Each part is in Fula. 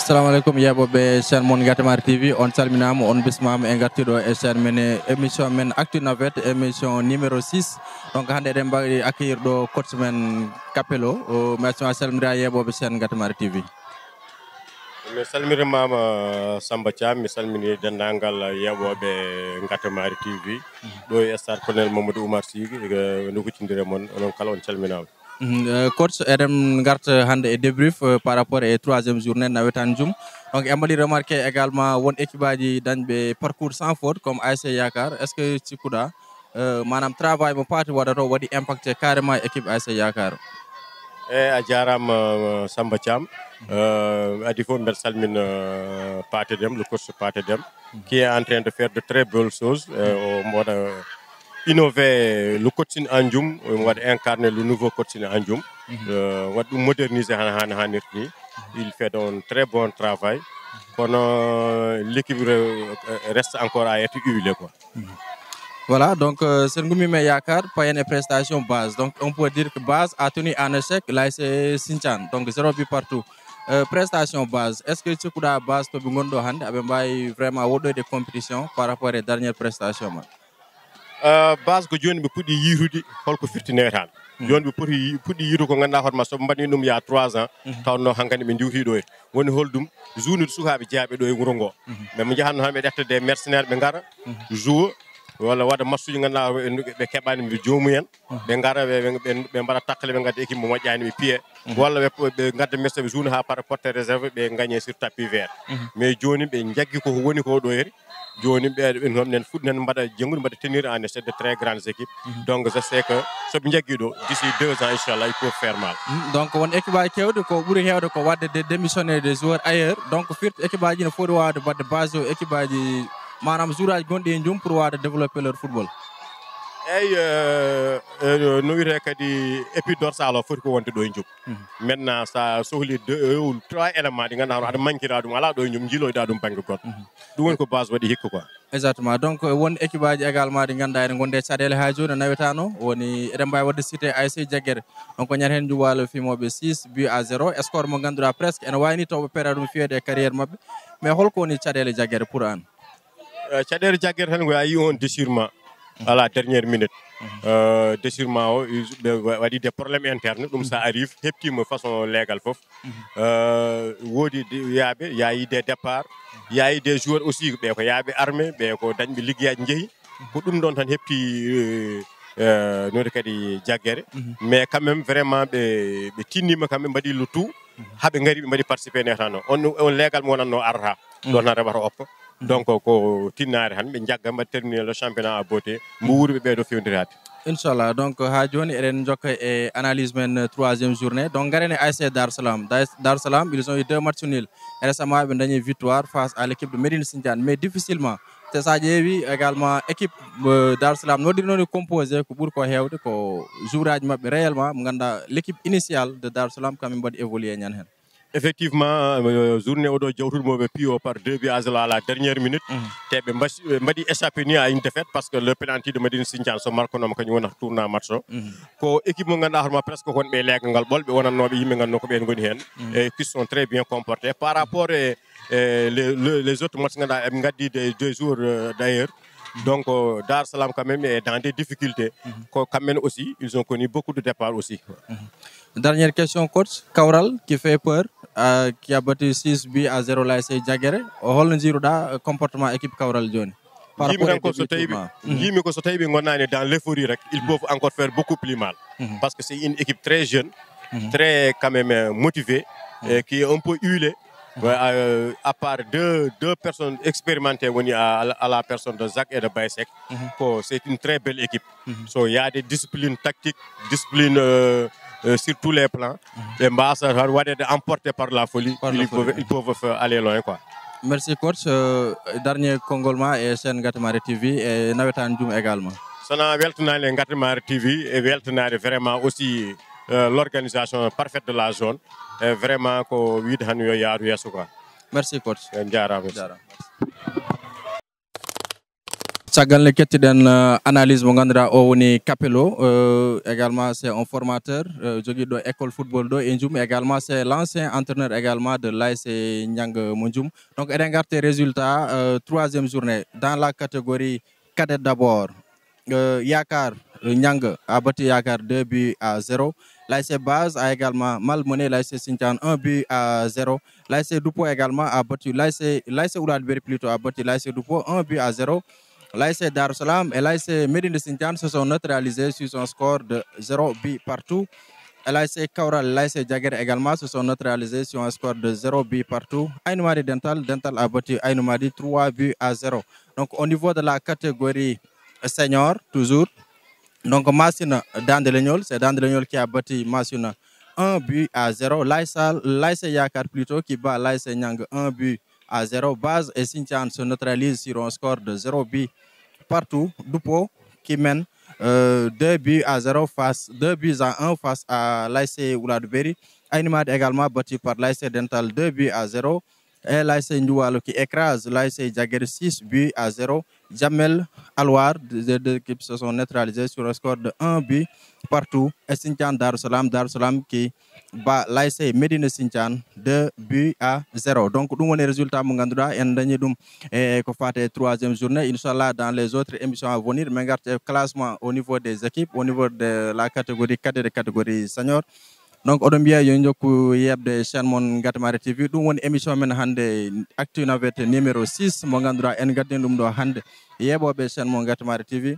assalamu alaikum yeɓoɓe chaine mon Gatamar TV on salminama on bismama e gartiɗo e chaine men émission men Actu Navette émission numéro 6 donc hande eɗen mbawi accueillir ɗo coach men Capello mission salmira yeɓoɓe chaine Gatamar TV. mi salmirimama Samba Thiam mi salmini dendagal yeɓoɓe Gatamar TV ɗo e stade colonel Mamadou Oumar Sy no huccindire moon onon kala on calminama. Coach eɗen garta hande e débrief par rapport e 3e journée nawetan jum donc en mbaɗi remarqué également won équipe aji dañɓe parcours sans faute comme ASC Yakar est ce que cikkuɗa manam travail mo paati waɗato waɗi impacté carrément équipe ASC Yakar. A jarama Samba Thiam adi fof mbeɗa salmina Pathé Dème le coach Pathé Dème qui est en train de faire de très belles choses o waɗa innover le coaching Anjum, on va incarner le nouveau coaching Anjum, on va moderniser il fait un très bon travail. L'équipe reste encore à être huilée. Voilà, donc c'est une Yakar, pas une prestation base. Donc on peut dire que base a tenu en échec l'ASC Sinchan, donc 0 but partout. Prestation base, est-ce que tu as base to bingondo hande abe vraiment wodo de compétition par rapport aux dernières prestations? Base ko joni be pudi yirude holko firtine tan joni be pudi yiru ko ganda horma so mbani dum ya 3 ans tawno hankani be diwti do woni holdum journée sukabe jaabe do e wuro ngo be mo jahanno hambe defte des mercenaires be ngara jour wala wada masuji ganda be kebani be joomuyen be ngara be mbara takkale be gadde équipe mo wajjani be pied wala be gadde messe be journée ha par porte réserve be gagné sur tapis vert mais joni be jaggi ko woni ko do eri joni be nen fudnen mbada jengude mbada tenir en échec de très grandes équipes donc je sais que so be jaggi do d'ici 2 ans inchallah il peut faire mal. Donc won équipe ay kewde ko buri hewde ko wadde de démissionner des joueurs ailleurs donc firt équipe aji ne fodi wawde badde base équipe aji manam joueur gondi e jum pour wawde développer leur football. No wiyete kadi épi dorsal o foti ko wonde ɗo e jom maintenant sa sohli 2 ou 3 éléments ɗi ganduɗa aɗa manquira ɗum ala ɗo e jom jiiloyɗa ɗum banggue goto ɗum woni ko base waɗi hikka quoi. Exactement, donc won équipe aji également ɗi ganduɗa ene gonde caɗele ha joni nawetano woni eɗen mbawi wadde cité ASC Jaguere donc ñande hen juwalo fimoɓe 6 but à 0 score mo ganduɗa presque ene wayni tawɓe pera ɗum fiyede e carrière mabɓe mais holko woni caɗele Jaguere pour an? Caɗele Jaguere tan ko a yi on déchirement à la dernière minute déchirement waɗi des problèmes internes ɗum ça arrive heptima façon légal fof wodi yaaɓe yayi des départs yayi des joueurs aussi ɓe ko yaaɓe armé ɓe ko dañɓe liggueyaji jeeyi ko ɗum ɗon tan hepti node kadi Jaguere mais quand même vraiment ɓe tinnima kamɓe mbaɗi le tout haɓe gari ɓe mbaɗi participé netano on légal mo wonanno arata ɗon tan reɓata oppa donc ko tinnare han ɓe jagga mbaɗi terminer le championnat à beauté mbo wuuri ɓe ɓeydo fewdirade. Inchallah, donc ha joni eɗen jokka e analyse men 3e journée donc garen e ASC Dar Salam ils ont eu 2 matchs nuls et récemment ɓe dañi victoire face à l'équipe de Médine Sindiane mais difficilement te sa ƴeewi également équipe Dar Salam nodiri noon composé ko ɓuuri ko hewde ko joueur aji mabɓe réellement mo ganduɗa l'équipe initiale de Dar Salam kamɓe mbaɗi évoluer ñan hen. Effectivement, journée odo jawtude pio par 2 buts à 0 à la dernière minute. Teɓe mbaɗi échappé ni à une défaite parce que le penalty de Médine Sindiane so markonoma kañum wona tourna match o ko équipe mo ganduɗa hoorema presque wonɓe leegal ngal ɓolɓe wonannoɓe yimɓe ganduno ko ɓen goni hen et qui sont très bien comportés par rapport les autres matchs ganduɗa eɓe gaddi des joueurs d'ailleurs. Donc Dar Salam quand même est dans des difficultés quand même aussi ils ont connu beaucoup de départs aussi. Dernière question coach, Kawral qui fait peur, qui a battu 6 buts à 0 l'ASC Jaguere. Holno jiruɗa comportement équipe Kawral joni? Jimi ko so tawi ɓe gonnani dans l'euphorie rek ils peuvent encore faire beaucoup plus mal parce que c'est une équipe très jeune, très quand même motivée, qui est un peu huilée. À part deux personnes expérimentées à la personne de Zach et de Baïsek, c'est une très belle équipe. So, il y a des disciplines tactiques, disciplines sur tous les plans. Et Mbassa, emportés par la folie, ils peuvent aller loin. Quoi. Merci coach. Dernier congolais et chaîne Gatamar TV et Nawetan Djoum également. Sana weltanade Gatamar TV et weltanade vraiment aussi l'organisation parfaite de la zone et vraiment ko wiide han yo yaaru yesso quoi. Merci coach. Jarama. Sagal le kettiɗen analyse mo ganduɗa o woni Capello également c'est un formateur joguiɗo école football ɗo e Ndioum également c'est l'ancien entraîneur également de l'ASC Nianga mo Ndioum. Donc eɗen garté résultat troisième journée dans la catégorie cadet d'abord Yakar Nianga a battu Yakar 2 buts à 0. L'ASC Base a également malmené l'ASC Sinthiane 1 but à 0. L'ASC Doupo également a battu l'ASC Ouladberi plutôt a battu l'ASC Doupo 1 but à 0. L'ASC Dar Salam et l'ASC Médine de Sinthiane se sont neutralisés sur un score de 0 but partout. L'ASC Kaural et l'ASC Djaguer également se sont neutralisés sur un score de 0 but partout. Aïnoumadi Dental a battu Aïnoumadi 3 buts à 0. Donc au niveau de la catégorie senior, toujours, donc Massina Dandelegnol, c'est Dandelegnol qui a battu Massina 1 but à 0. L'ASC Yakar plutôt qui bat l'ASC Nyang 1 but à 0. Base et Sinthiane se neutralisent sur un score de 0 but partout. Doupo qui mène 2 buts à 0 2 buts à 1 face à l'ASC Ouladberi. Aïnoumad également battu par l'ASC Dental 2 buts à 0. Et l'ASC Ndoualo qui écrase l'ASC Djaguer 6 buts à 0. Jamel Alouar, les deux équipes se sont neutralisées sur un score de 1 but partout. Et Sinthiane Darussalam qui bat l'ASC Médine Sinthiane 2 buts à 0. Donc, nous avons les résultats Mungandura et nous avons fait troisième journée. Inch'Allah, dans les autres émissions à venir, nous avons le classement au niveau des équipes, au niveau de la catégorie 4 et de la catégorie senior. Donc oɗon mbiya yo jokku yebde chaîne mon Gatamari TV ɗum woni émission men hannde actu navette numéro 6 mo ganduɗa en gaddini ɗum ɗo hannde yeɓoɓe chaîne mon Gatamari TV.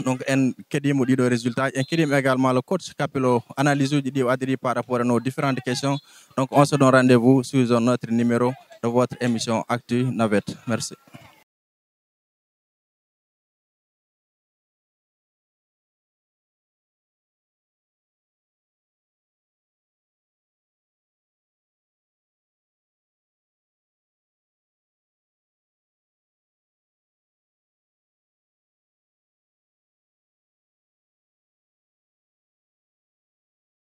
Donc en keɗimo ɗiɗo résultat en keɗima également le coach Capello analyse uji ɗi adiri par rapport à nos différentes questions. Donc on se donne rendez-vous sur notre numéro de votre émission actu navette. Merci.